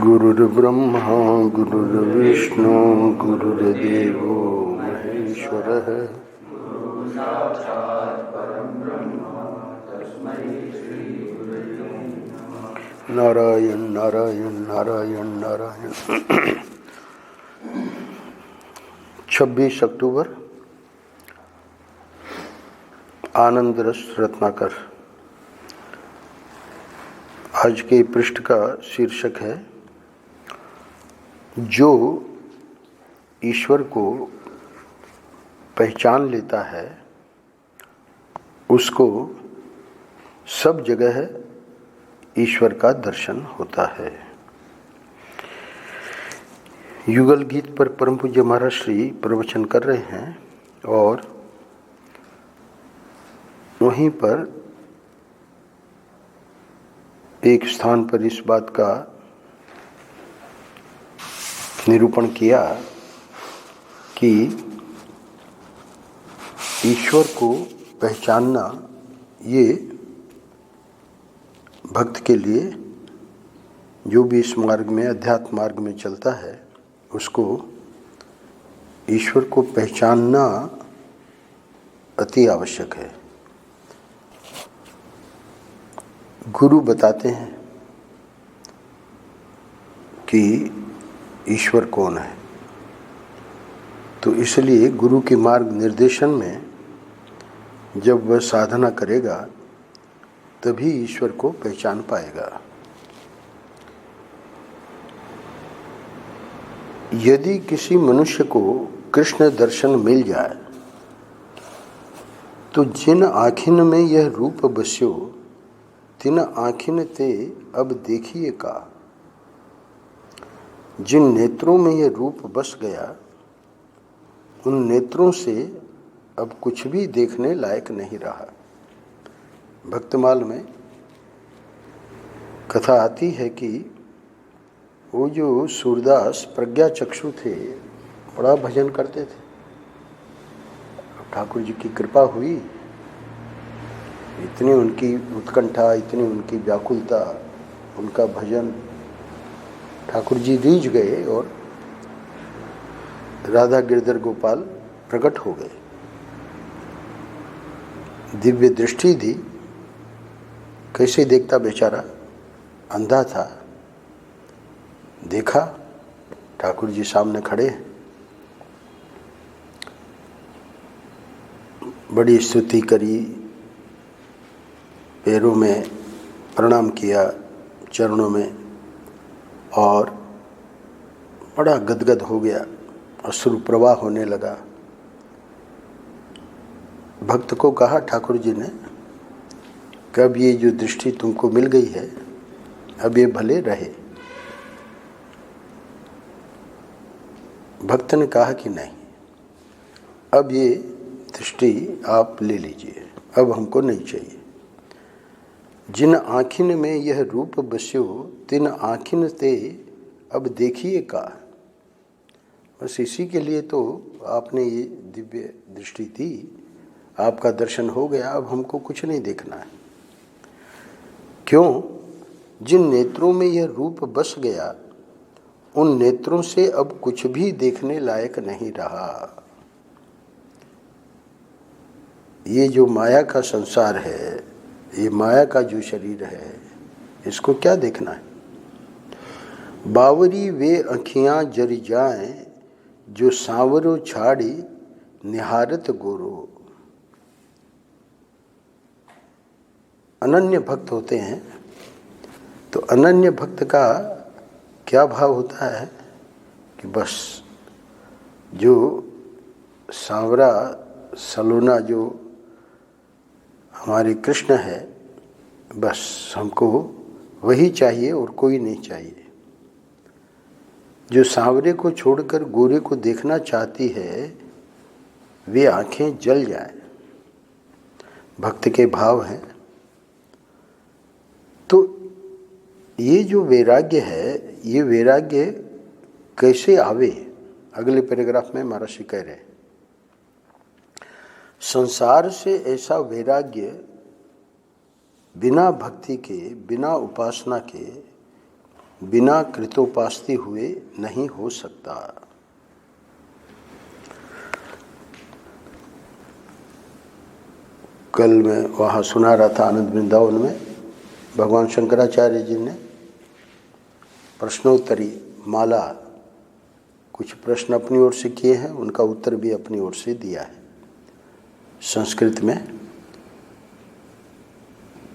गुरुर्ब्रह्मा गुरुर्विष्णु गुरुर्देवो महेश्वरः। नारायण नारायण नारायण नारायण। 26 अक्टूबर। आनंद रस रत्नाकर। आज के पृष्ठ का शीर्षक है जो ईश्वर को पहचान लेता है उसको सब जगह ईश्वर का दर्शन होता है। युगल गीत पर परम पूज्य महाराज श्री प्रवचन कर रहे हैं और वहीं पर एक स्थान पर इस बात का निरूपण किया कि ईश्वर को पहचानना ये भक्त के लिए, जो भी इस मार्ग में अध्यात्म मार्ग में चलता है, उसको ईश्वर को पहचानना अति आवश्यक है। गुरु बताते हैं कि ईश्वर कौन है, तो इसलिए गुरु के मार्ग निर्देशन में जब वह साधना करेगा तभी ईश्वर को पहचान पाएगा। यदि किसी मनुष्य को कृष्ण दर्शन मिल जाए तो जिन आँखिन में यह रूप बस्यो तिन आँखिन ते अब देखिए का। जिन नेत्रों में यह रूप बस गया उन नेत्रों से अब कुछ भी देखने लायक नहीं रहा। भक्तमाल में कथा आती है कि वो जो सूरदास प्रज्ञा चक्षु थे, बड़ा भजन करते थे। ठाकुर जी की कृपा हुई, इतनी उनकी उत्कंठा, इतनी उनकी व्याकुलता, उनका भजन, ठाकुर जी रीझ गए और राधा गिरधर गोपाल प्रकट हो गए। दिव्य दृष्टि दी। कैसे देखता बेचारा, अंधा था, देखा ठाकुर जी सामने खड़े, बड़ी स्तुति करी, पैरों में प्रणाम किया, चरणों में, और बड़ा गदगद हो गया, अश्रु प्रवाह होने लगा। भक्त को कहा ठाकुर जी ने, कब ये जो दृष्टि तुमको मिल गई है अब ये भले रहे। भक्त ने कहा कि नहीं, अब ये दृष्टि आप ले लीजिए, अब हमको नहीं चाहिए। जिन आँखिन में यह रूप बस्यो तिन आँखिन ते अब देखिए का। बस इसी के लिए तो आपने ये दिव्य दृष्टि दी, आपका दर्शन हो गया, अब हमको कुछ नहीं देखना है। क्यों? जिन नेत्रों में यह रूप बस गया उन नेत्रों से अब कुछ भी देखने लायक नहीं रहा। ये जो माया का संसार है, ये माया का जो शरीर है, इसको क्या देखना है? बावरी वे अखियां जरी जाएं जो सांवरो छाड़ी निहारत गोरो। अनन्य भक्त होते हैं तो अनन्य भक्त का क्या भाव होता है कि बस जो सांवरा सलोना जो हमारे कृष्ण है, बस हमको वही चाहिए और कोई नहीं चाहिए। जो सांवरे को छोड़कर गोरे को देखना चाहती है वे आंखें जल जाए। भक्त के भाव हैं। तो ये जो वैराग्य है, ये वैराग्य कैसे आवे? अगले पैराग्राफ में महर्षि कह रहे हैं, संसार से ऐसा वैराग्य बिना भक्ति के, बिना उपासना के बिना कृतोपास्ति हुए नहीं हो सकता। कल मैं वहाँ सुना रहा था आनंद वृंदावन में, भगवान शंकराचार्य जी ने प्रश्नोत्तरी माला कुछ प्रश्न अपनी ओर से किए हैं, उनका उत्तर भी अपनी ओर से दिया है संस्कृत में।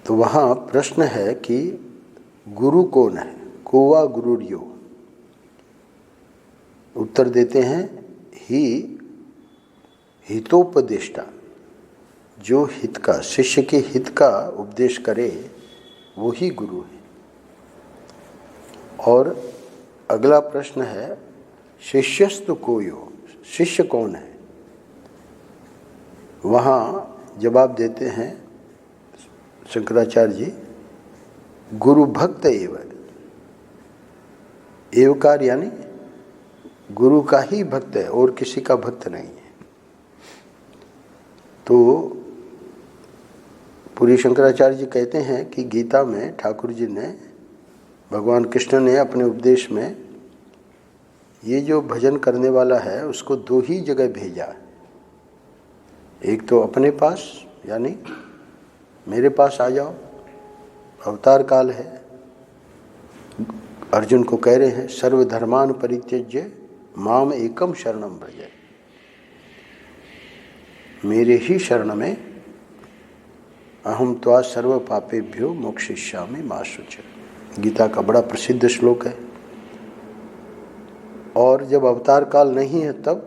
तो वहाँ प्रश्न है कि गुरु कौन है, कोवा गुरुर्यो। उत्तर देते हैं ही हितोपदेष्टा, जो हित का, शिष्य के हित का उपदेश करे वो ही गुरु है। और अगला प्रश्न है शिष्यस्तु कोयो, शिष्य कौन है। वहाँ जवाब देते हैं शंकराचार्य जी, गुरु भक्त एव। एवकार यानी गुरु का ही भक्त है और किसी का भक्त नहीं है। तो पूरी शंकराचार्य जी कहते हैं कि गीता में ठाकुर जी ने, भगवान कृष्ण ने अपने उपदेश में ये जो भजन करने वाला है उसको दो ही जगह भेजा। एक तो अपने पास, यानी मेरे पास आ जाओ, अवतार काल है। अर्जुन को कह रहे हैं सर्वधर्मान परित्यज्य माम एकम शरणम भज, मेरे ही शरण में अहम त्वा सर्व पापेभ्यो मोक्षयिष्यामि मा शुचः। गीता का बड़ा प्रसिद्ध श्लोक है। और जब अवतार काल नहीं है तब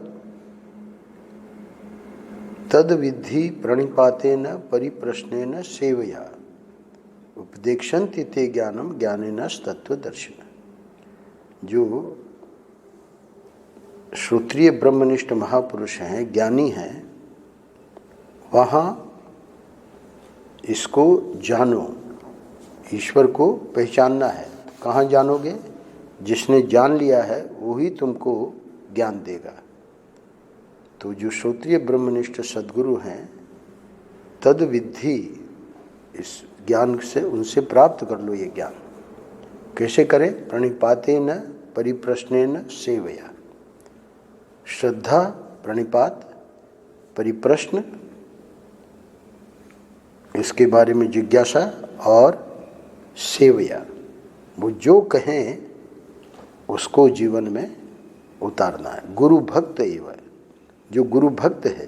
तद विद्धि प्रणिपातेन परिप्रश्नेन सेवया उपदेक्षन्ति ते ज्ञानम ज्ञानेन तत्वदर्शिनः। जो श्रोत्रिय ब्रह्मनिष्ठ महापुरुष हैं, ज्ञानी हैं, वहाँ इसको जानो, ईश्वर को पहचानना है। कहाँ जानोगे? जिसने जान लिया है वही तुमको ज्ञान देगा। तो जो श्रोत्रिय ब्रह्मनिष्ठ सद्गुरु हैं, तद विद्धि, इस ज्ञान से उनसे प्राप्त कर लो ये ज्ञान। कैसे करें? प्रणिपातेन परिप्रश्नेन सेवया। श्रद्धा, प्रणिपात, परिप्रश्न, इसके बारे में जिज्ञासा, और सेवया, वो जो कहें उसको जीवन में उतारना है। गुरु भक्त एवं, जो गुरु भक्त है।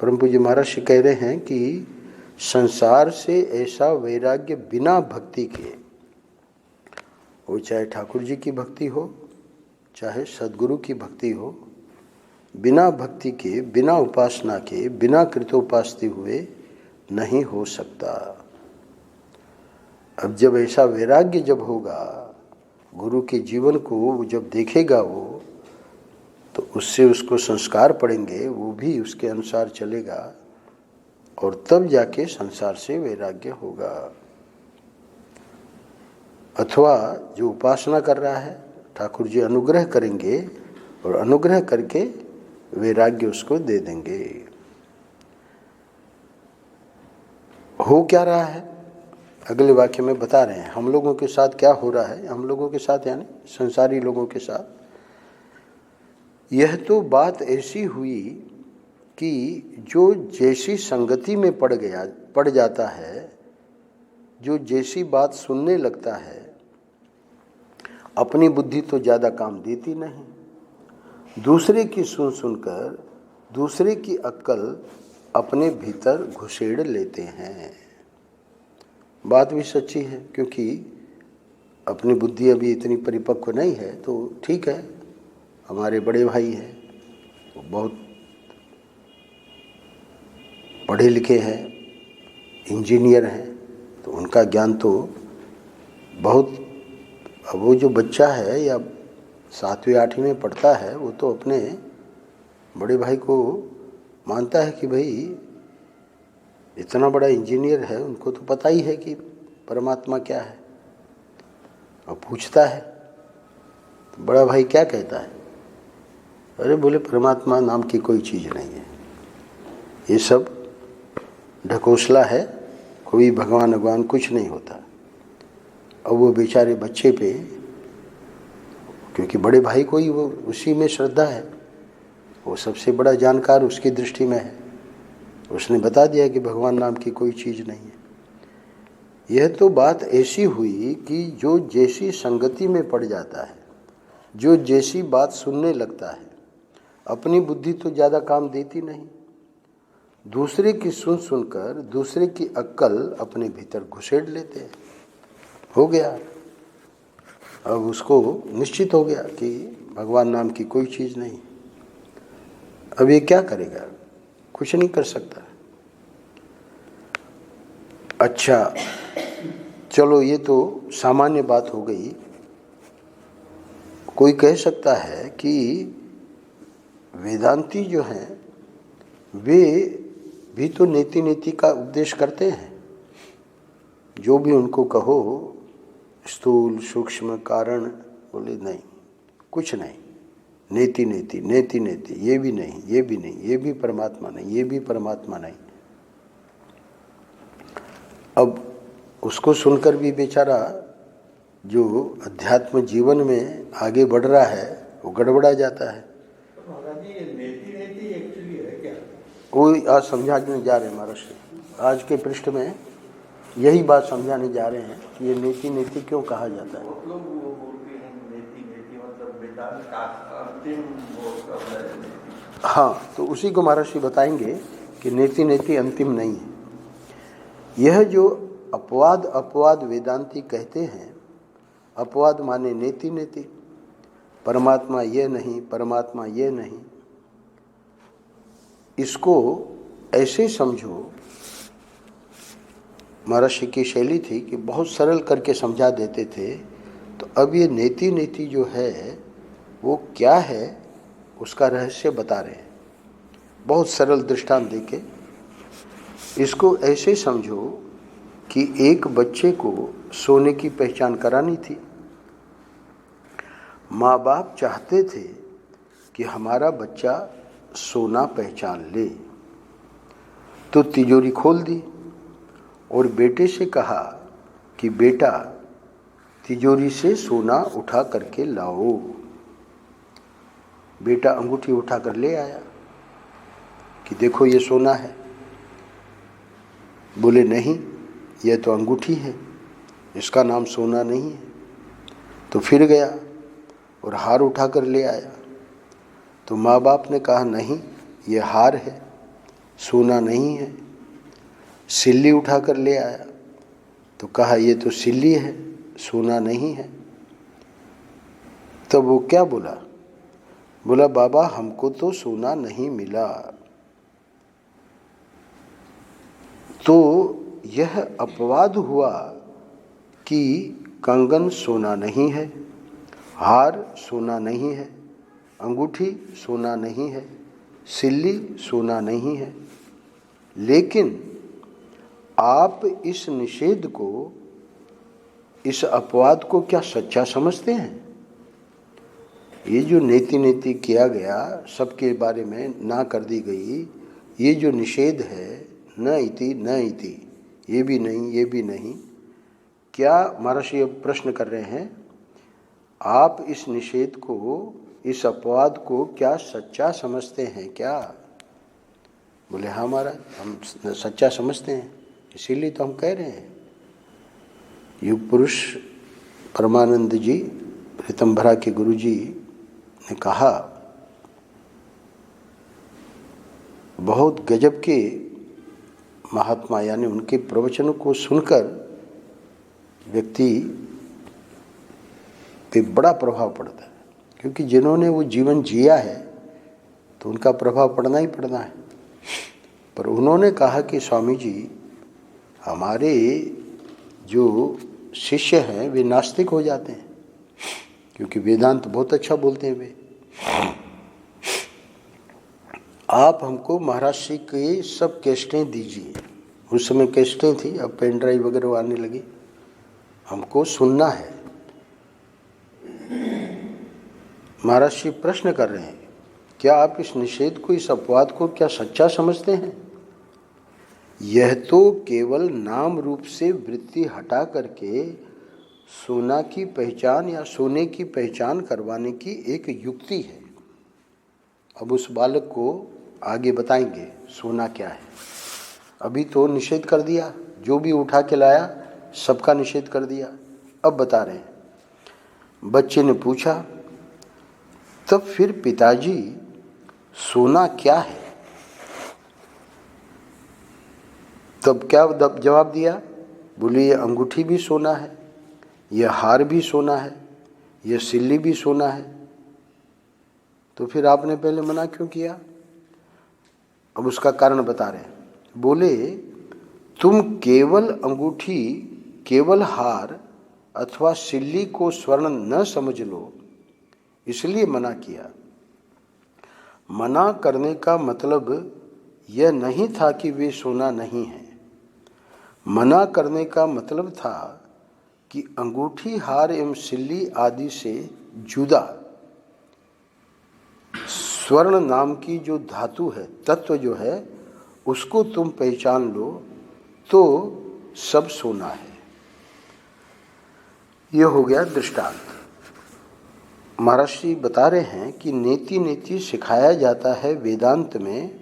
परम पूज्य महाराज जी कह रहे हैं कि संसार से ऐसा वैराग्य बिना भक्ति के, वो चाहे ठाकुर जी की भक्ति हो, चाहे सद्गुरु की भक्ति हो, बिना भक्ति के, बिना उपासना के, बिना कृतोपास्ति हुए नहीं हो सकता। अब जब ऐसा वैराग्य जब होगा, गुरु के जीवन को जब देखेगा वो, तो उससे उसको संस्कार पड़ेंगे, वो भी उसके अनुसार चलेगा, और तब जाके संसार से वैराग्य होगा। अथवा जो उपासना कर रहा है, ठाकुर जी अनुग्रह करेंगे और अनुग्रह करके वैराग्य उसको दे देंगे। हो क्या रहा है अगले वाक्य में बता रहे हैं। हम लोगों के साथ क्या हो रहा है, हम लोगों के साथ यानी संसारी लोगों के साथ। यह तो बात ऐसी हुई कि जो जैसी संगति में पड़ जाता है, जो जैसी बात सुनने लगता है, अपनी बुद्धि तो ज़्यादा काम देती नहीं। दूसरे की सुन सुनकर दूसरे की अक्ल अपने भीतर घुसेड़ लेते हैं। बात भी सच्ची है, क्योंकि अपनी बुद्धि अभी इतनी परिपक्व नहीं है। तो ठीक है, हमारे बड़े भाई हैं, वो बहुत पढ़े लिखे हैं, इंजीनियर हैं, तो उनका ज्ञान तो बहुत। अब वो जो बच्चा है या 7वीं 8वीं में पढ़ता है, वो तो अपने बड़े भाई को मानता है कि भाई इतना बड़ा इंजीनियर है, उनको तो पता ही है कि परमात्मा क्या है। और पूछता है तो बड़ा भाई क्या कहता है? अरे बोले परमात्मा नाम की कोई चीज़ नहीं है, ये सब ढकोसला है, कोई भगवान कुछ नहीं होता। और वो बेचारे बच्चे पे क्योंकि बड़े भाई को ही वो उसी में श्रद्धा है, वो सबसे बड़ा जानकार उसकी दृष्टि में है। उसने बता दिया कि भगवान नाम की कोई चीज़ नहीं है। यह तो बात ऐसी हुई कि जो जैसी संगति में पड़ जाता है, जो जैसी बात सुनने लगता है, अपनी बुद्धि तो ज़्यादा काम देती नहीं, दूसरे की सुन सुनकर दूसरे की अक्ल अपने भीतर घुसेड़ लेते हैं। हो गया, अब उसको निश्चित हो गया कि भगवान नाम की कोई चीज़ नहीं। अब ये क्या करेगा? कुछ नहीं कर सकता। अच्छा चलो, ये तो सामान्य बात हो गई। कोई कह सकता है कि वेदांती जो हैं वे भी तो नीति नीति का उपदेश करते हैं। जो भी उनको कहो, स्थूल सूक्ष्म कारण, बोले नहीं, कुछ नहीं, नेति नेति नेति नेति, ये भी नहीं, ये भी नहीं, ये भी परमात्मा नहीं, ये भी परमात्मा नहीं। अब उसको सुनकर भी बेचारा जो अध्यात्म जीवन में आगे बढ़ रहा है वो गड़बड़ा जाता है। कोई आज समझाने जा रहे हैं महाराज, आज के पृष्ठ में यही बात समझाने जा रहे हैं कि ये नेति नेति क्यों कहा जाता है। हाँ, तो उसी को महाराज बताएंगे कि नेति नेति अंतिम नहीं है। यह जो अपवाद वेदांती कहते हैं, अपवाद माने नेति नेति, परमात्मा ये नहीं, परमात्मा ये नहीं, इसको ऐसे समझो। महर्षि की शैली थी कि बहुत सरल करके समझा देते थे। तो अब ये नेति नेति जो है वो क्या है, उसका रहस्य बता रहे हैं बहुत सरल दृष्टांत देके। इसको ऐसे समझो कि एक बच्चे को सोने की पहचान करानी थी। माँ बाप चाहते थे कि हमारा बच्चा सोना पहचान ले, तो तिजोरी खोल दी और बेटे से कहा कि बेटा तिजोरी से सोना उठा करके लाओ। बेटा अंगूठी उठा कर ले आया कि देखो ये सोना है। बोले नहीं, यह तो अंगूठी है, इसका नाम सोना नहीं है। तो फिर गया और हार उठा कर ले आया। तो माँ बाप ने कहा नहीं, ये हार है, सोना नहीं है। सिल्ली उठा कर ले आया तो कहा ये तो सिल्ली है, सोना नहीं है। तब वो क्या बोला? बोला बाबा हमको तो सोना नहीं मिला। तो यह अपवाद हुआ कि कंगन सोना नहीं है, हार सोना नहीं है, अंगूठी सोना नहीं है, सिल्ली सोना नहीं है। लेकिन आप इस निषेध को, इस अपवाद को क्या सच्चा समझते हैं? ये जो नेति नेति किया गया, सबके बारे में ना कर दी गई, ये जो निषेध है, न इति न इति, ये भी नहीं, ये भी नहीं, क्या महर्षि अब प्रश्न कर रहे हैं, आप इस निषेध को, इस अपवाद को क्या सच्चा समझते हैं क्या? बोले हाँ महाराज, हम सच्चा समझते हैं, इसीलिए तो हम कह रहे हैं। युग पुरुष परमानंद जी, ऋतंभरा के गुरु जी ने कहा, बहुत गजब के महात्मा, यानी उनके प्रवचनों को सुनकर व्यक्ति पे बड़ा प्रभाव पड़ता है, क्योंकि जिन्होंने वो जीवन जिया है तो उनका प्रभाव पड़ना ही पड़ना है। पर उन्होंने कहा कि स्वामी जी, हमारे जो शिष्य हैं वे नास्तिक हो जाते हैं, क्योंकि वेदांत बहुत अच्छा बोलते हैं वे। आप हमको महर्षि के सब कैसेटें दीजिए। उस समय कैसेटें थी, अब पेन ड्राइव वगैरह आने लगी, हमको सुनना है। महर्षि प्रश्न कर रहे हैं, क्या आप इस निषेध को, इस अपवाद को क्या सच्चा समझते हैं? यह तो केवल नाम रूप से वृत्ति हटा करके सोना की पहचान या सोने की पहचान करवाने की एक युक्ति है। अब उस बालक को आगे बताएंगे सोना क्या है। अभी तो निषेध कर दिया, जो भी उठा के लाया सबका निषेध कर दिया। अब बता रहे हैं, बच्चे ने पूछा, तब फिर पिताजी सोना क्या है? तब क्या जवाब दिया? बोले ये अंगूठी भी सोना है, यह हार भी सोना है, यह सिल्ली भी सोना है। तो फिर आपने पहले मना क्यों किया? अब उसका कारण बता रहे हैं। बोले तुम केवल अंगूठी, केवल हार अथवा सिल्ली को स्वर्ण न समझ लो, इसलिए मना किया। मना करने का मतलब यह नहीं था कि वे सोना नहीं है। मना करने का मतलब था कि अंगूठी, हार एवं सिल्ली आदि से जुदा स्वर्ण नाम की जो धातु है, तत्व जो है, उसको तुम पहचान लो तो सब सोना है। यह हो गया दृष्टांत। महर्षि बता रहे हैं कि नेति नेति सिखाया जाता है वेदांत में।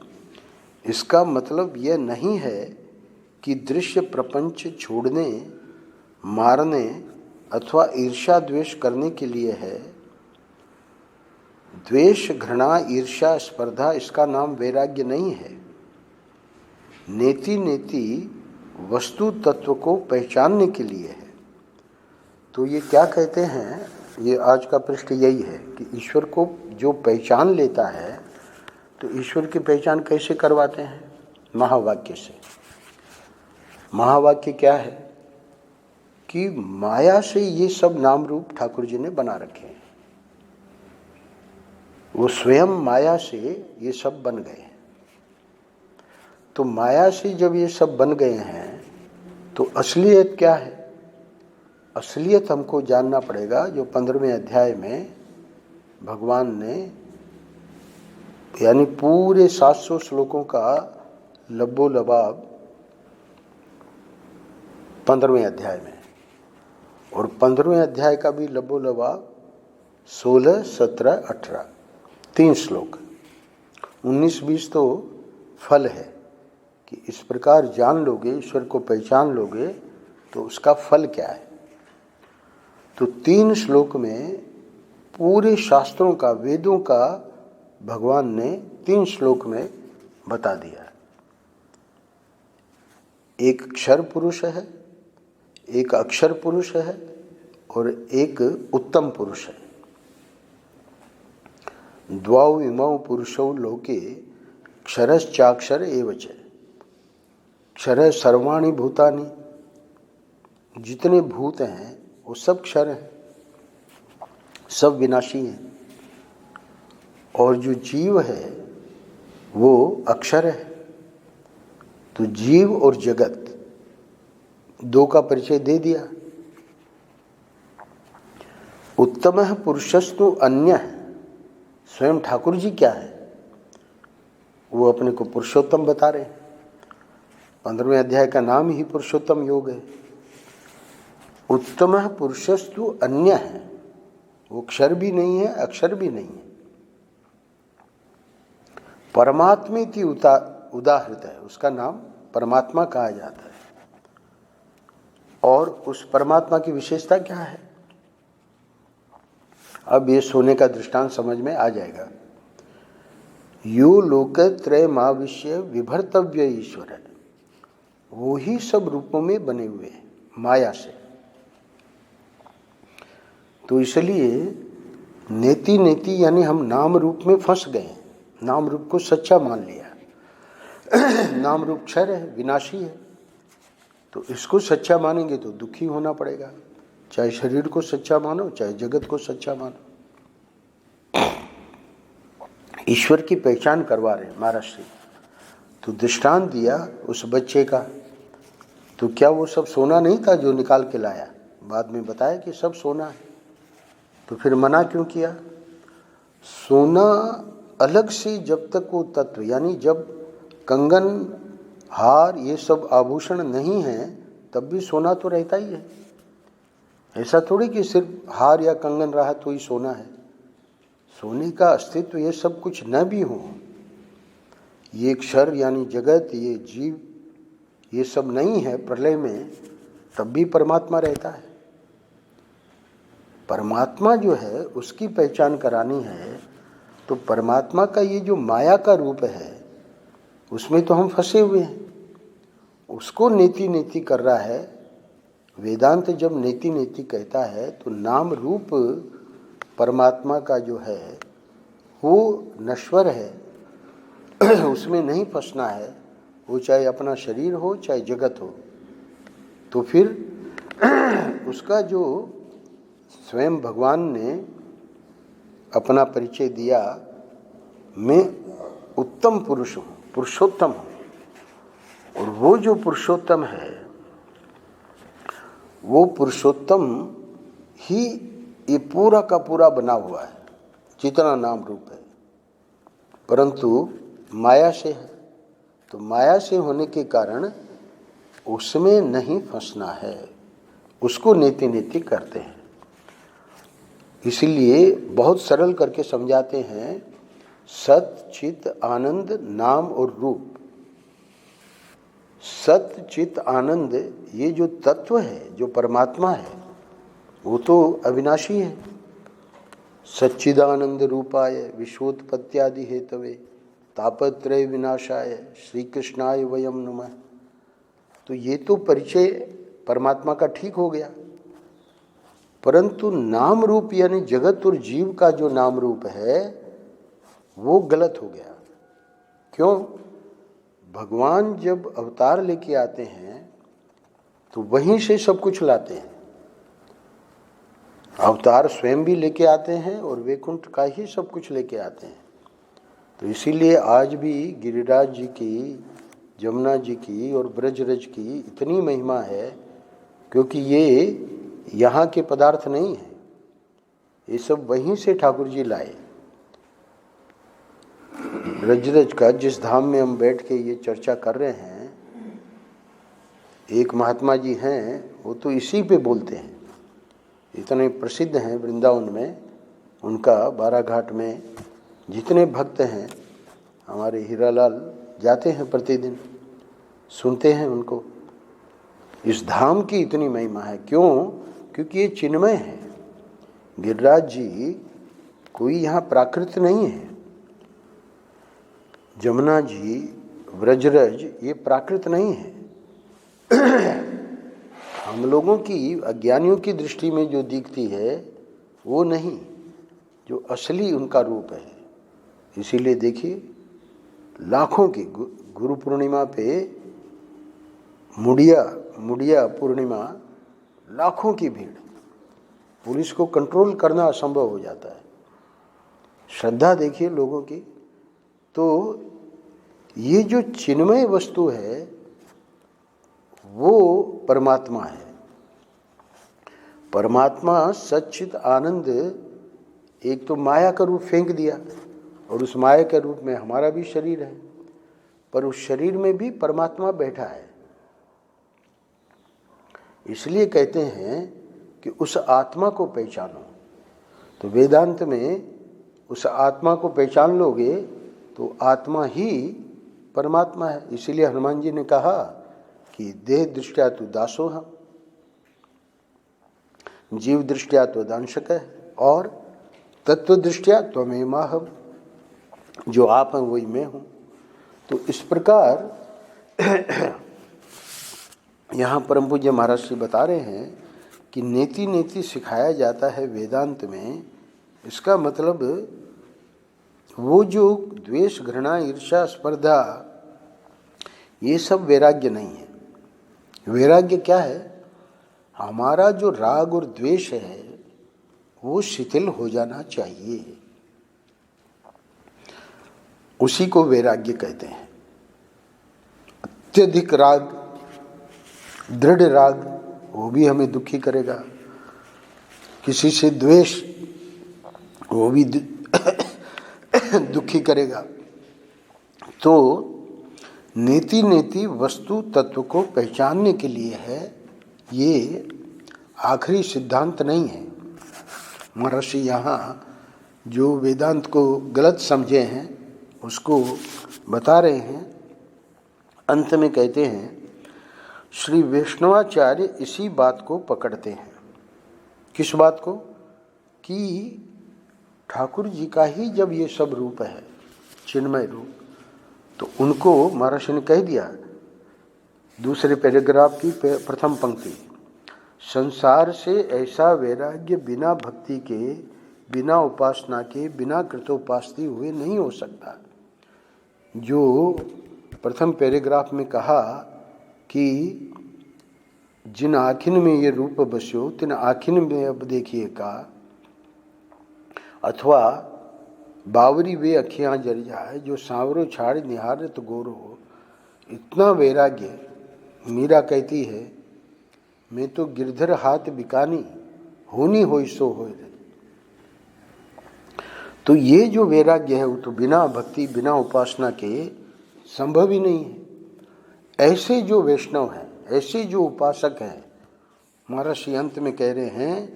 इसका मतलब यह नहीं है कि दृश्य प्रपंच छोड़ने, मारने अथवा ईर्ष्या द्वेष करने के लिए है। द्वेष, घृणा, ईर्ष्या, स्पर्धा, इसका नाम वैराग्य नहीं है। नेति नेति वस्तु तत्व को पहचानने के लिए है। तो ये क्या कहते हैं, ये आज का पृष्ठ यही है कि ईश्वर को जो पहचान लेता है, तो ईश्वर की पहचान कैसे करवाते हैं? महावाक्य से। महावाक्य क्या है कि माया से ये सब नाम रूप ठाकुर जी ने बना रखे हैं। वो स्वयं माया से ये सब बन गए हैं। तो माया से जब ये सब बन गए हैं तो असलियत क्या है? असलियत हमको जानना पड़ेगा। जो 15वें अध्याय में भगवान ने, यानी पूरे 700 श्लोकों का लब्बो लबाब 15वें अध्याय में, और 15वें अध्याय का भी लब्बो लबाब 16, 17, 18 3 श्लोक। 19, 20 तो फल है कि इस प्रकार जान लोगे, ईश्वर को पहचान लोगे तो उसका फल क्या है। तो 3 श्लोक में पूरे शास्त्रों का, वेदों का भगवान ने 3 श्लोक में बता दिया। एक क्षर पुरुष है, एक अक्षर पुरुष है और एक उत्तम पुरुष है। द्वौ इमौ पुरुषौ लोके क्षरश्चाक्षर एवच। क्षर सर्वाणि भूतानि, जितने भूत हैं वो सब क्षर हैं, सब विनाशी हैं। और जो जीव है वो अक्षर है। तो जीव और जगत दो का परिचय दे दिया। उत्तमः पुरुषस्तु अन्यः, स्वयं ठाकुर जी क्या है? वो अपने को पुरुषोत्तम बता रहे हैं। 15वें अध्याय का नाम ही पुरुषोत्तम योग है। उत्तमः पुरुषस्तु अन्यः है, वो क्षर भी नहीं है, अक्षर भी नहीं है। परमात्मेति उदाहृत है, उसका नाम परमात्मा कहा जाता है। और उस परमात्मा की विशेषता क्या है? अब ये सोने का दृष्टांत समझ में आ जाएगा। यो लोकत्रय माविश्य विभर्तव्य ईश्वर है, वो ही सब रूपों में बने हुए हैं माया से। तो इसलिए नेति नेति यानी हम नाम रूप में फंस गए, नाम रूप को सच्चा मान लिया। नाम रूप क्षर है, विनाशी है, तो इसको सच्चा मानेंगे तो दुखी होना पड़ेगा। चाहे शरीर को सच्चा मानो, चाहे जगत को सच्चा मानो। ईश्वर की पहचान करवा रहे महाराज श्री। तो दृष्टांत दिया उस बच्चे का। तो क्या वो सब सोना नहीं था जो निकाल के लाया? बाद में बताया कि सब सोना है। तो फिर मना क्यों किया? सोना अलग से जब तक वो तत्व, यानी जब कंगन, हार, ये सब आभूषण नहीं है तब भी सोना तो रहता ही है। ऐसा थोड़ी कि सिर्फ हार या कंगन रहा तो ही सोना है। सोने का अस्तित्व ये सब कुछ न भी हो, ये क्षर यानी जगत, ये जीव, ये सब नहीं है प्रलय में, तब भी परमात्मा रहता है। परमात्मा जो है उसकी पहचान करानी है, तो परमात्मा का ये जो माया का रूप है उसमें तो हम फंसे हुए हैं। उसको नेति नेति कर रहा है। वेदांत जब नेति नेति कहता है तो नाम रूप परमात्मा का जो है वो नश्वर है, उसमें नहीं फंसना है। वो चाहे अपना शरीर हो चाहे जगत हो। तो फिर उसका जो स्वयं भगवान ने अपना परिचय दिया, मैं उत्तम पुरुष हूँ, पुरुषोत्तम हूँ, और वो जो पुरुषोत्तम है वो पुरुषोत्तम ही ये पूरा का पूरा बना हुआ है, जितना नाम रूप है, परंतु माया से है। तो माया से होने के कारण उसमें नहीं फंसना है, उसको नेति नेति करते हैं। इसीलिए बहुत सरल करके समझाते हैं, सत चित आनंद नाम और रूप। सत चित आनंद ये जो तत्व है, जो परमात्मा है, वो तो अविनाशी है। सच्चिदानंद रूपाय विश्वोत्पत्त्यादि हेतवे तापत्रय विनाशाय श्री कृष्णाय वयम नमः। तो ये तो परिचय परमात्मा का ठीक हो गया, परंतु नाम रूप यानी जगत और जीव का जो नाम रूप है वो गलत हो गया। क्यों? भगवान जब अवतार लेके आते हैं तो वहीं से सब कुछ लाते हैं। अवतार स्वयं भी लेके आते हैं और वैकुंठ का ही सब कुछ लेके आते हैं। तो इसीलिए आज भी गिरिराज जी की, जमुना जी की और ब्रजरज की इतनी महिमा है, क्योंकि ये यहाँ के पदार्थ नहीं है, ये सब वहीं से ठाकुर जी लाए। ब्रजरज का जिस धाम में हम बैठ के ये चर्चा कर रहे हैं, एक महात्मा जी हैं, वो तो इसी पे बोलते हैं, इतने प्रसिद्ध हैं वृंदावन में। उनका बाराघाट में जितने भक्त हैं, हमारे हीरालाल जाते हैं प्रतिदिन, सुनते हैं उनको। इस धाम की इतनी महिमा है। क्यों? क्योंकि ये चिन्मय है। गिरिराज जी कोई यहाँ प्राकृत नहीं है। जमुना जी, व्रजरज ये प्राकृत नहीं है। हम लोगों की, अज्ञानियों की दृष्टि में जो दिखती है वो नहीं, जो असली उनका रूप है। इसीलिए देखिए, लाखों की गुरु पूर्णिमा पे, मुड़िया पूर्णिमा, लाखों की भीड़, पुलिस को कंट्रोल करना असंभव हो जाता है। श्रद्धा देखिए लोगों की। तो ये जो चिन्मय वस्तु है वो परमात्मा है। परमात्मा सच्चित आनंद एक तो माया का रूप फेंक दिया, और उस माया के रूप में हमारा भी शरीर है, पर उस शरीर में भी परमात्मा बैठा है। इसलिए कहते हैं कि उस आत्मा को पहचानो। तो वेदांत में उस आत्मा को पहचान लोगे तो आत्मा ही परमात्मा है। इसीलिए हनुमान जी ने कहा कि देह दृष्टिया तो दासोहम, जीव दृष्टिया तो दांशक है, और तत्व दृष्टिया त्वमेवाहम, जो आप हैं वही मैं हूँ। तो इस प्रकार यहाँ परम पूज्य महाराज श्री बता रहे हैं कि नेति नेति सिखाया जाता है वेदांत में। इसका मतलब वो जो द्वेष, घृणा, ईर्ष्या, स्पर्धा, ये सब वैराग्य नहीं है। वैराग्य क्या है? हमारा जो राग और द्वेष है वो शिथिल हो जाना चाहिए, उसी को वैराग्य कहते हैं। अत्यधिक राग, दृढ़ राग, वो भी हमें दुखी करेगा। किसी से द्वेष, वो भी दुखी करेगा। तो नेति नेति वस्तु तत्व को पहचानने के लिए है ये आखिरी सिद्धांत नहीं है। महर्षि यहाँ जो वेदांत को गलत समझे हैं उसको बता रहे हैं। अंत में कहते हैं श्री वैष्णवाचार्य इसी बात को पकड़ते हैं। किस बात को? कि ठाकुर जी का ही जब ये सब रूप है, चिन्मय रूप, तो उनको महर्षि ने कह दिया दूसरे पैराग्राफ की प्रथम पंक्ति, संसार से ऐसा वैराग्य बिना भक्ति के, बिना उपासना के, बिना कृतोपास्ति हुए नहीं हो सकता। जो प्रथम पैराग्राफ में कहा कि जिन आखिन में ये रूप बस्यो तिन आखिन में अब देखिए का, अथवा बावरी वे अखियाँ जर जाए जो सांवरो छाड़ निहारत गोरो। इतना वैराग्य, मीरा कहती है मैं तो गिरधर हाथ बिकानी होनी होई सो होय रे। तो ये जो वैराग्य है वो तो बिना भक्ति, बिना उपासना के संभव ही नहीं है। ऐसे जो वैष्णव हैं, ऐसे जो उपासक हैं, महर्षि अंत में कह रहे हैं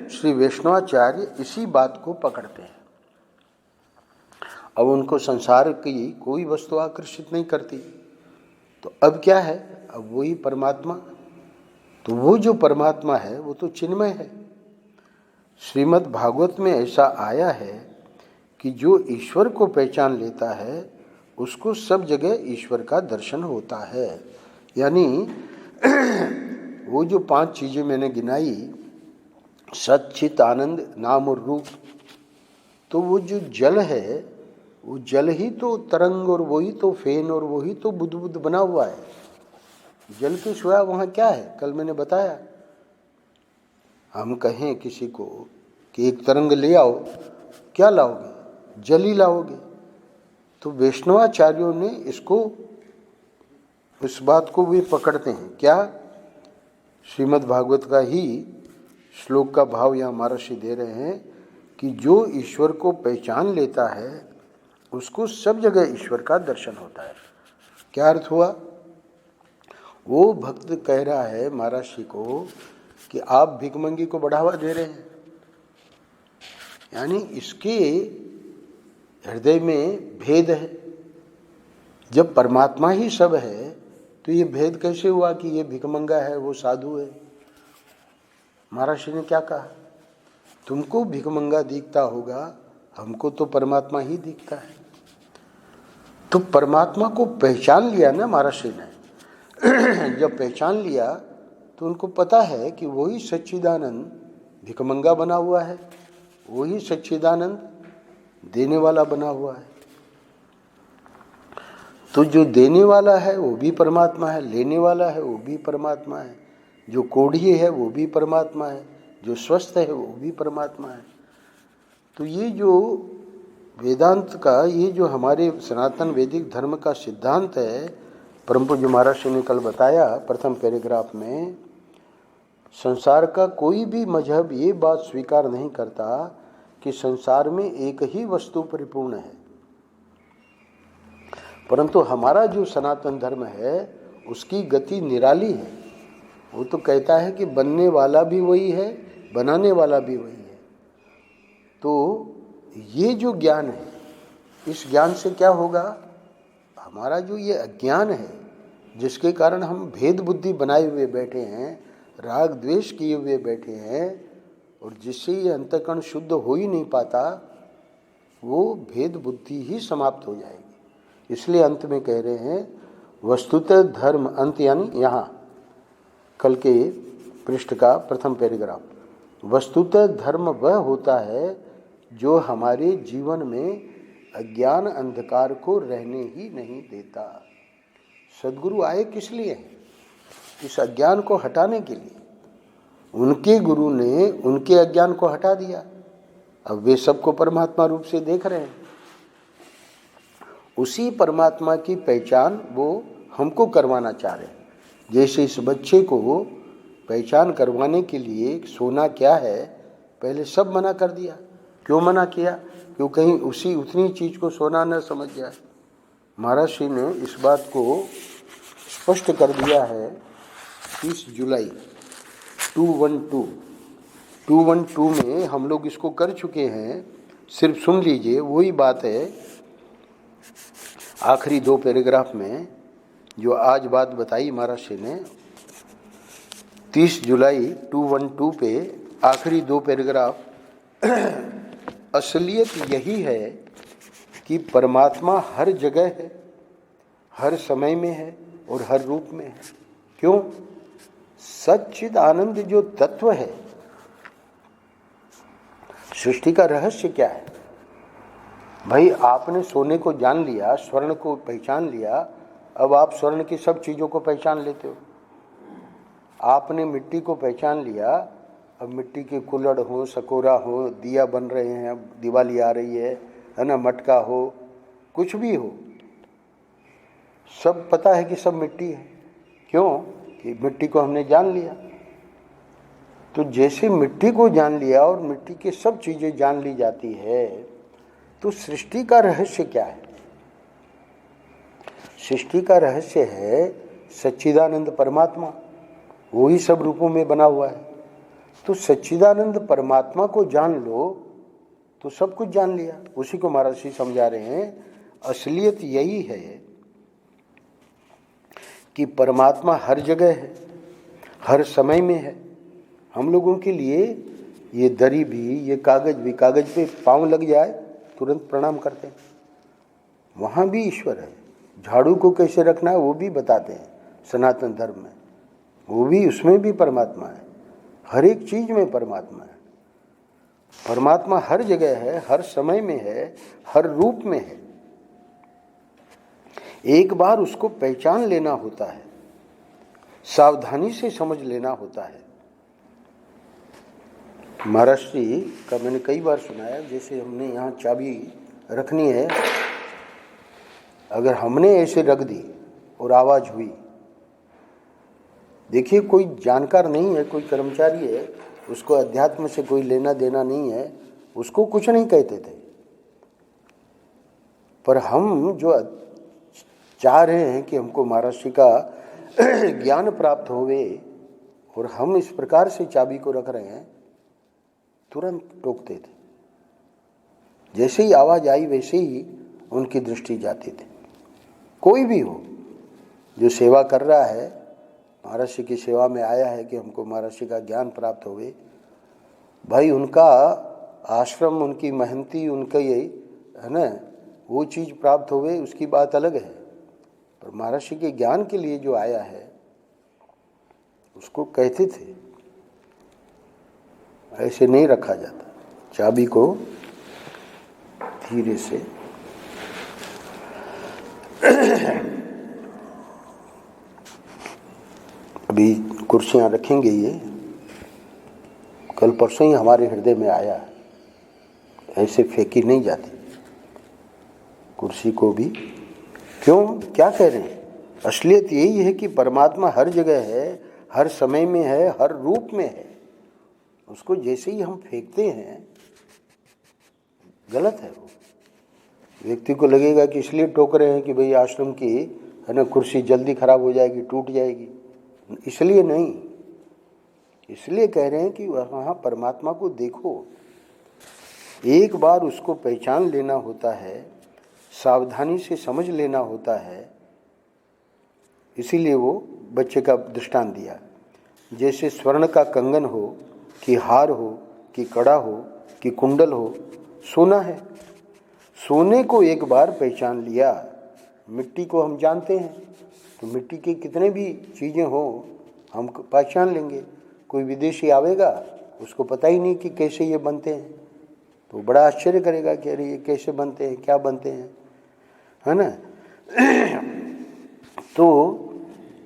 श्री वैष्णवाचार्य इसी बात को पकड़ते हैं। अब उनको संसार की कोई वस्तु आकर्षित नहीं करती, तो अब क्या है? अब वही परमात्मा। तो वो जो परमात्मा है वो तो चिन्मय है। श्रीमद् भागवत में ऐसा आया है कि जो ईश्वर को पहचान लेता है उसको सब जगह ईश्वर का दर्शन होता है। यानी वो जो 5 चीजें मैंने गिनाई, सत चित आनंद नाम और रूप, तो वो जो जल है वो जल ही तो तरंग और वही तो फेन और वही तो बुद्ध बुद्ध बना हुआ है। जल के सिवा वहाँ क्या है? कल मैंने बताया, हम कहें किसी को कि एक तरंग ले आओ, क्या लाओगे? जल ही लाओगे। तो वैष्णवाचार्यों ने इसको, इस बात को भी पकड़ते हैं। क्या? श्रीमद् भागवत का ही श्लोक का भाव यहाँ महर्षि दे रहे हैं कि जो ईश्वर को पहचान लेता है उसको सब जगह ईश्वर का दर्शन होता है। क्या अर्थ हुआ? वो भक्त कह रहा है महर्षि को कि आप भिखमंगी को बढ़ावा दे रहे हैं, यानी इसके हृदय में भेद है। जब परमात्मा ही सब है तो ये भेद कैसे हुआ कि ये भिखमंगा है, वो साधु है? महर्षि ने क्या कहा? तुमको भिखमंगा दिखता होगा, हमको तो परमात्मा ही दिखता है। तो परमात्मा को पहचान लिया ना महर्षि ने। जब पहचान लिया तो उनको पता है कि वही सच्चिदानंद भिखमंगा बना हुआ है, वही सच्चिदानंद देने वाला बना हुआ है। तो जो देने वाला है वो भी परमात्मा है, लेने वाला है वो भी परमात्मा है, जो कोढ़ी है वो भी परमात्मा है, जो स्वस्थ है वो भी परमात्मा है। तो ये जो वेदांत का, ये जो हमारे सनातन वैदिक धर्म का सिद्धांत है, परम पूज्य महर्षि ने कल बताया प्रथम पैराग्राफ में, संसार का कोई भी मजहब ये बात स्वीकार नहीं करता कि संसार में एक ही वस्तु परिपूर्ण है। परंतु हमारा जो सनातन धर्म है उसकी गति निराली है। वो तो कहता है कि बनने वाला भी वही है, बनाने वाला भी वही है। तो ये जो ज्ञान है, इस ज्ञान से क्या होगा? हमारा जो ये अज्ञान है जिसके कारण हम भेद बुद्धि बनाए हुए बैठे हैं, राग द्वेष किए हुए बैठे हैं, और जिससे ये अंतःकरण शुद्ध हो ही नहीं पाता, वो भेद बुद्धि ही समाप्त हो जाएगी। इसलिए अंत में कह रहे हैं वस्तुतः धर्म, अंत यानी यहाँ कल के पृष्ठ का प्रथम पैराग्राफ, वस्तुतः धर्म वह होता है जो हमारे जीवन में अज्ञान अंधकार को रहने ही नहीं देता। सद्गुरु आए किस लिए? इस अज्ञान को हटाने के लिए। उनके गुरु ने उनके अज्ञान को हटा दिया, अब वे सबको परमात्मा रूप से देख रहे हैं। उसी परमात्मा की पहचान वो हमको करवाना चाह रहे हैं। जैसे इस बच्चे को पहचान करवाने के लिए सोना क्या है पहले सब मना कर दिया। क्यों मना किया? क्यों कहीं उतनी चीज को सोना न समझ जाए। महर्षि ने इस बात को स्पष्ट कर दिया है 30 जुलाई 212 में हम लोग इसको कर चुके हैं, सिर्फ सुन लीजिए। वही बात है आखिरी 2 पैराग्राफ में जो आज बात बताई महाराज ने। 30 जुलाई 212 पे आखिरी 2 पैराग्राफ। असलियत यही है कि परमात्मा हर जगह है, हर समय में है और हर रूप में है। क्यों? सच्चिद आनंद जो तत्व है, सृष्टि का रहस्य क्या है भाई? आपने सोने को जान लिया, स्वर्ण को पहचान लिया, अब आप स्वर्ण की सब चीज़ों को पहचान लेते हो। आपने मिट्टी को पहचान लिया, अब मिट्टी के कुल्हड़ हो, सकोरा हो, दिया बन रहे हैं, अब दिवाली आ रही है ना, मटका हो, कुछ भी हो, सब पता है कि सब मिट्टी है। क्यों? कि मिट्टी को हमने जान लिया। तो जैसे मिट्टी को जान लिया और मिट्टी के सब चीज़ें जान ली जाती है, तो सृष्टि का रहस्य क्या है? सृष्टि का रहस्य है सच्चिदानंद परमात्मा, वही सब रूपों में बना हुआ है। तो सच्चिदानंद परमात्मा को जान लो तो सब कुछ जान लिया। उसी को महाराज जी समझा रहे हैं। असलियत यही है कि परमात्मा हर जगह है, हर समय में है। हम लोगों के लिए ये दरी भी, ये कागज भी, कागज पे पाँव लग जाए तुरंत प्रणाम करते हैं। वहाँ भी ईश्वर है। झाड़ू को कैसे रखना है वो भी बताते हैं सनातन धर्म में, वो भी, उसमें भी परमात्मा है। हर एक चीज में परमात्मा है। परमात्मा हर जगह है, हर समय में है, हर रूप में है। एक बार उसको पहचान लेना होता है, सावधानी से समझ लेना होता है। महाराज जी का मैंने कई बार सुनाया, जैसे हमने यहाँ चाबी रखनी है, अगर हमने ऐसे रख दी और आवाज हुई, देखिए कोई जानकार नहीं है, कोई कर्मचारी है, उसको अध्यात्म से कोई लेना देना नहीं है, उसको कुछ नहीं कहते थे। पर हम जो चाह रहे हैं कि हमको महाराज जी का ज्ञान प्राप्त होवे और हम इस प्रकार से चाबी को रख रहे हैं, तुरंत टोकते थे। जैसे ही आवाज आई वैसे ही उनकी दृष्टि जाती थी। कोई भी हो जो सेवा कर रहा है, महाराज जी की सेवा में आया है कि हमको महाराज जी का ज्ञान प्राप्त होवे, भाई उनका आश्रम, उनकी महंती, उनका ये है ना, वो चीज़ प्राप्त होवे, उसकी बात अलग है। पर महाराज जी के ज्ञान के लिए जो आया है उसको कहते थे, ऐसे नहीं रखा जाता। चाबी को धीरे से अभी कुर्सियां रखेंगे, ये कल परसों ही हमारे हृदय में आया है, ऐसे फेंकी नहीं जाती कुर्सी को भी। क्यों? क्या कह रहे हैं? असलियत यही है कि परमात्मा हर जगह है, हर समय में है, हर रूप में है। उसको जैसे ही हम फेंकते हैं गलत है। वो व्यक्ति को लगेगा कि इसलिए टोक रहे हैं कि भाई आश्रम की है ना कुर्सी जल्दी खराब हो जाएगी, टूट जाएगी, इसलिए नहीं। इसलिए कह रहे हैं कि वहाँ परमात्मा को देखो, एक बार उसको पहचान लेना होता है, सावधानी से समझ लेना होता है। इसीलिए वो बच्चे का दृष्टांत दिया, जैसे स्वर्ण का कंगन हो कि हार हो कि कड़ा हो कि कुंडल हो, सोना है। सोने को एक बार पहचान लिया, मिट्टी को हम जानते हैं, तो मिट्टी के कितने भी चीज़ें हो हम पहचान लेंगे। कोई विदेशी आवेगा, उसको पता ही नहीं कि कैसे ये बनते हैं, तो बड़ा आश्चर्य करेगा कि अरे ये कैसे बनते हैं, क्या बनते हैं, है ना। तो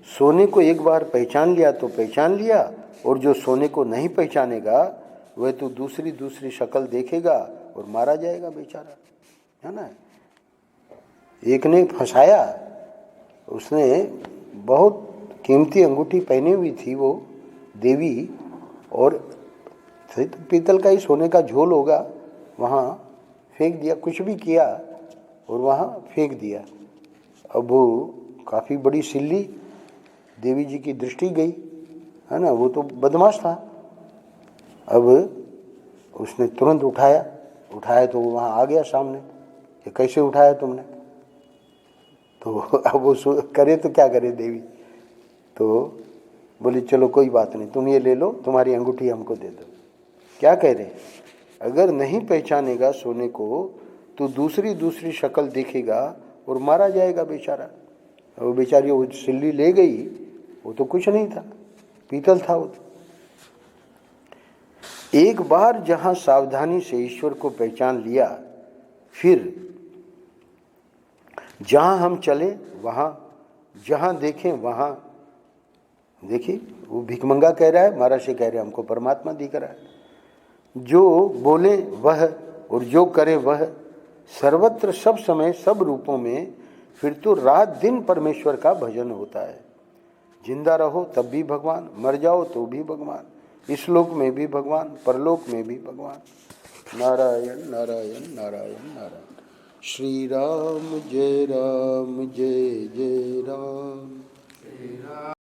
सोने को एक बार पहचान लिया तो पहचान लिया, और जो सोने को नहीं पहचानेगा वह तो दूसरी शक्ल देखेगा और मारा जाएगा बेचारा, है ना। एक ने फंसाया, उसने बहुत कीमती अंगूठी पहनी हुई थी वो देवी, और पीतल का ही सोने का झोल होगा, वहाँ फेंक दिया, कुछ भी किया और वहाँ फेंक दिया। अब वो काफ़ी बड़ी सिल्ली, देवी जी की दृष्टि गई, है ना, वो तो बदमाश था। अब उसने तुरंत उठाया तो वो वहाँ आ गया सामने, ये कैसे उठाया तुमने? तो अब वो करे तो क्या करे देवी, तो बोली चलो कोई बात नहीं, तुम ये ले लो, तुम्हारी अंगूठी हमको दे दो। क्या कह रहे, अगर नहीं पहचानेगा सोने को तो दूसरी शक्ल दिखेगा और मारा जाएगा बेचारा। वो बेचारी वो सिल्ली ले गई, वो तो कुछ नहीं था, पीतल था वो तो। एक बार जहां सावधानी से ईश्वर को पहचान लिया, फिर जहां हम चले वहां, जहां देखें वहां। देखिए वो भिखमंगा कह रहा है, महाराज से कह रहे हैं हमको परमात्मा दिख रहा है। जो बोले वह और जो करे वह, सर्वत्र सब समय सब रूपों में, फिर तो रात दिन परमेश्वर का भजन होता है। जिंदा रहो तब भी भगवान, मर जाओ तो भी भगवान, इस लोक में भी भगवान, परलोक में भी भगवान। नारायण नारायण नारायण नारायण। श्री राम जय जय राम।